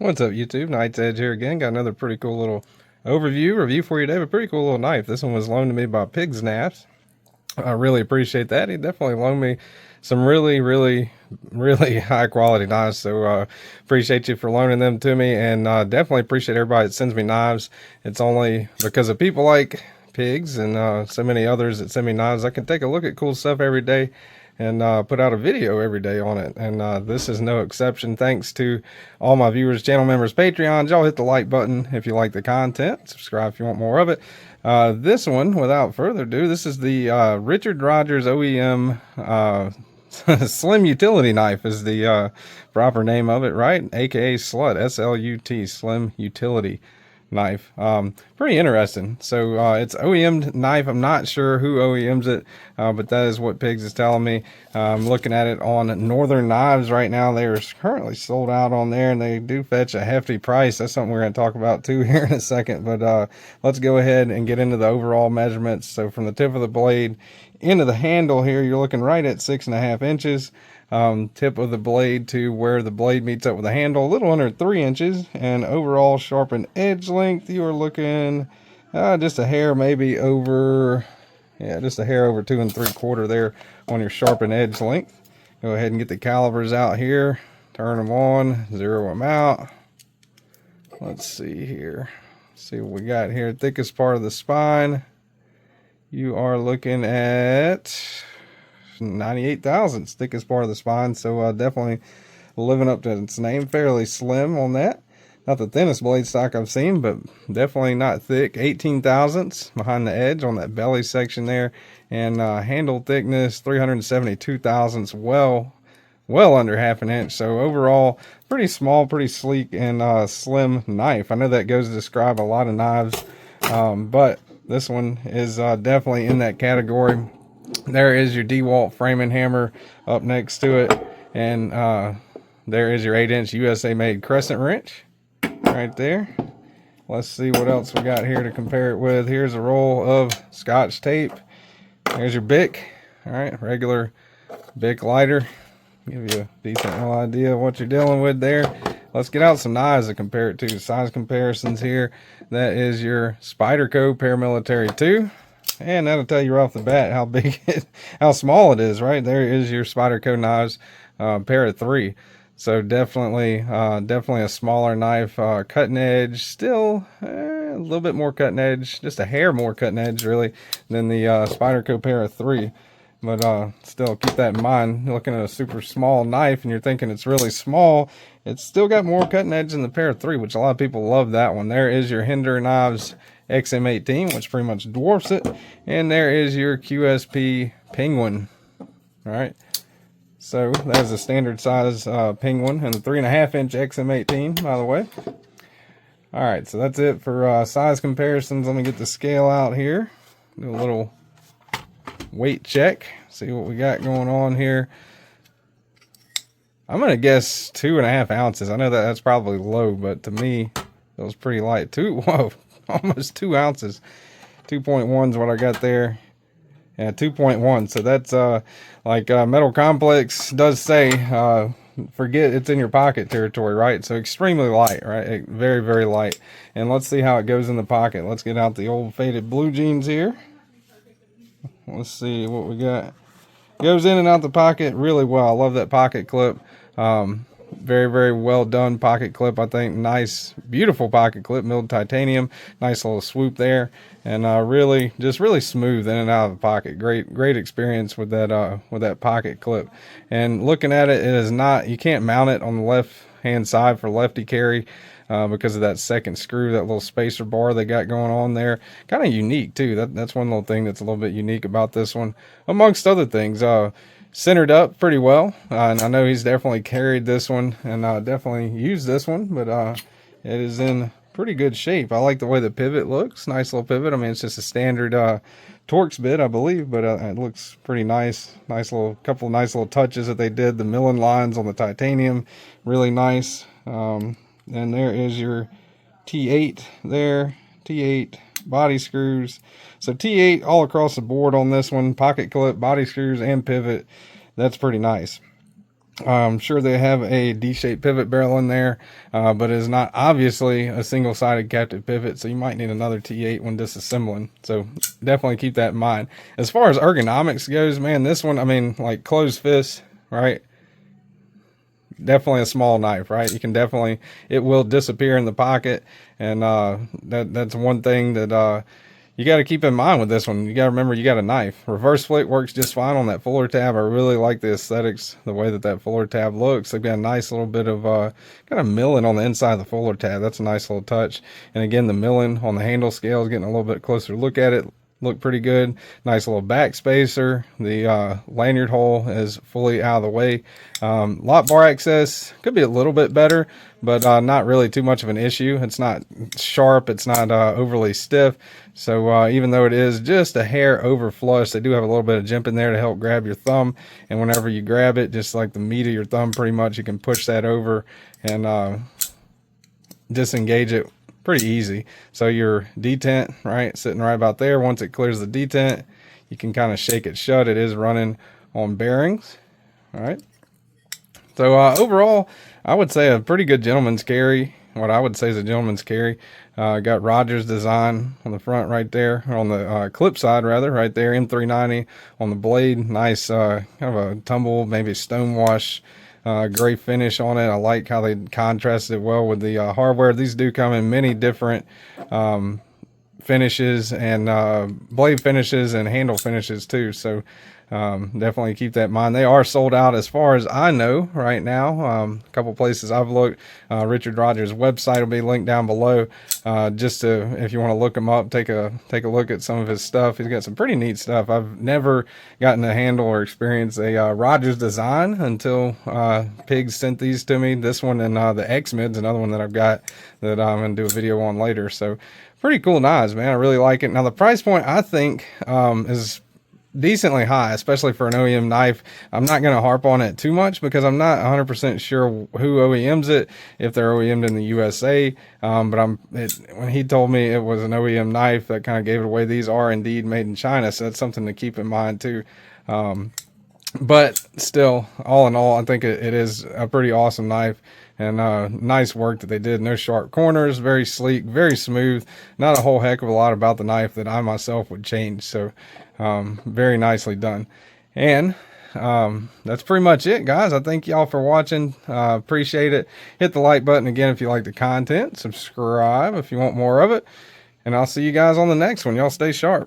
What's up, YouTube? Knight's Edge here again. Got another pretty cool little review for you today. A pretty cool little knife. This one was loaned to me by Kizer Knives. I really appreciate that. He definitely loaned me some really high quality knives. So appreciate you for loaning them to me, and definitely appreciate everybody that sends me knives. It's only because of people like Pigs and so many others that send me knives I can take a look at cool stuff every day and put out a video every day on it, and this is no exception. Thanks to all my viewers, channel members, Patreons. Y'all hit the like button if you like the content, subscribe if you want more of it. This one, without further ado, this is the Richard Rogers OEM Slim Utility Knife is the proper name of it, right? AKA SLUT, SLUT, Slim Utility Knife. Pretty interesting. So it's OEM knife. I'm not sure who OEMs it, but that is what Pigs is telling me. I'm looking at it on Northern Knives right now. They are currently sold out on there, and they do fetch a hefty price. That's something we're going to talk about too here in a second, but let's go ahead and get into the overall measurements. So from the tip of the blade into the handle here, you're looking right at 6.5 inches. Tip of the blade to where the blade meets up with the handle, a little under 3 inches, and overall sharpened edge length, you are looking just a hair maybe over, just a hair over 2 3/4 there on your sharpened edge length. Go ahead and get the calibers out here, turn them on, zero them out. Let's see here, see what we got here. Thickest part of the spine, you are looking at 98 thousandths, thickest part of the spine. So definitely living up to its name. Fairly slim on that. Not the thinnest blade stock I've seen, but definitely not thick. 18 thousandths behind the edge on that belly section there, and handle thickness 372 thousandths, well under half an inch. So overall pretty small, pretty sleek, and slim knife. I know that goes to describe a lot of knives, but this one is definitely in that category. There is your DeWalt framing hammer up next to it, and there is your 8-inch USA made crescent wrench right there. Let's see what else we got here to compare it with. Here's a roll of Scotch tape. There's your Bic. All right, regular Bic lighter. Give you a decent little idea of what you're dealing with there. Let's get out some knives to compare it to. Size comparisons here. That is your Spyderco Paramilitary 2. And that'll tell you right off the bat how big how small it is, right? There is your Spyderco Knives pair of 3. So definitely a smaller knife. Cutting edge, still a little bit more cutting edge, just a hair more cutting edge really than the Spyderco pair of 3. But still keep that in mind. You're looking at a super small knife and you're thinking it's really small. It's still got more cutting edge than the pair of 3, which a lot of people love that one. There is your Hinder Knives XM18, which pretty much dwarfs it, and there is your QSP Penguin. All right, so that is a standard size Penguin, and the 3.5-inch XM18, by the way. All right, so that's it for size comparisons. Let me get the scale out here, do a little weight check, see what we got going on here. I'm gonna guess 2.5 ounces. I know that's probably low, but to me it was pretty light. Whoa, almost 2 ounces. 2.1 is what I got there. Yeah, 2.1. So that's like Metal Complex does say, forget it's in your pocket territory, right? So extremely light, right? Very light. And let's see how it goes in the pocket. Let's get out the old faded blue jeans here. Let's see what we got. Goes in and out the pocket really well. I love that pocket clip. Very well done pocket clip. I think nice, beautiful pocket clip, milled titanium. Nice little swoop there, and really smooth in and out of the pocket. Great experience with that pocket clip. And looking at it, it is not, you can't mount it on the left hand side for lefty carry because of that second screw, that little spacer bar they got going on there. Kind of unique too. That's one little thing that's a little bit unique about this one, amongst other things. Centered up pretty well, and I know he's definitely carried this one and definitely used this one, but it is in pretty good shape. I like the way the pivot looks. Nice little pivot. I mean, it's just a standard Torx bit, I believe, but it looks pretty nice. Couple of nice little touches that they did. The milling lines on the titanium, really nice. And there is your T8 there. T8 body screws. So T8 all across the board on this one. Pocket clip, body screws, and pivot. That's pretty nice. I'm sure they have a D-shaped pivot barrel in there, but it is not obviously a single-sided captive pivot, so you might need another T8 when disassembling. So definitely keep that in mind. As far as ergonomics goes, man, this one, I mean, like closed fist, right? Definitely a small knife, right? You can definitely, it will disappear in the pocket, and that's one thing that you got to keep in mind with this one. You got to remember you got a knife. Reverse flick works just fine on that fuller tab. I really like the aesthetics, the way that that fuller tab looks. They've got a nice little bit of kind of milling on the inside of the fuller tab. That's a nice little touch. And again, the milling on the handle scale is getting a little bit closer look at it. Look pretty good. Nice little back spacer. The lanyard hole is fully out of the way. Lock bar access could be a little bit better, but not really too much of an issue. It's not sharp. It's not overly stiff. So even though it is just a hair over flush, they do have a little bit of jimp in there to help grab your thumb. And whenever you grab it, just like the meat of your thumb pretty much, you can push that over and disengage it pretty easy. So your detent, right, sitting right about there. Once it clears the detent, you can kind of shake it shut. It is running on bearings. All right. So overall, I would say a pretty good gentleman's carry. What I would say is a gentleman's carry. Got Rogers design on the front right there, or on the clip side rather, right there. M390 on the blade. Nice kind of a tumble, maybe stonewash gray finish on it. I like how they contrasted it well with the hardware. These do come in many different finishes and blade finishes and handle finishes too. So definitely keep that in mind. They are sold out as far as I know right now. A couple places I've looked. Richard Rogers' website will be linked down below. Just to, if you want to look him up, take a look at some of his stuff. He's got some pretty neat stuff. I've never gotten to handle or experience a Rogers design until Pigs sent these to me. This one and the X-Mid's another one that I've got that I'm going to do a video on later. So pretty cool knives, man. I really like it. Now the price point I think is decently high, especially for an OEM knife. I'm not going to harp on it too much because I'm not 100% sure who OEMs it, if they're OEM'd in the USA. But when he told me it was an OEM knife, that kind of gave it away. These are indeed made in China, so that's something to keep in mind too. But still, all in all, I think it is a pretty awesome knife, and nice work that they did. No sharp corners, very sleek, very smooth. Not a whole heck of a lot about the knife that I myself would change. So very nicely done. And that's pretty much it, guys. I thank y'all for watching. Appreciate it. Hit the like button again if you like the content. Subscribe if you want more of it. And I'll see you guys on the next one. Y'all stay sharp.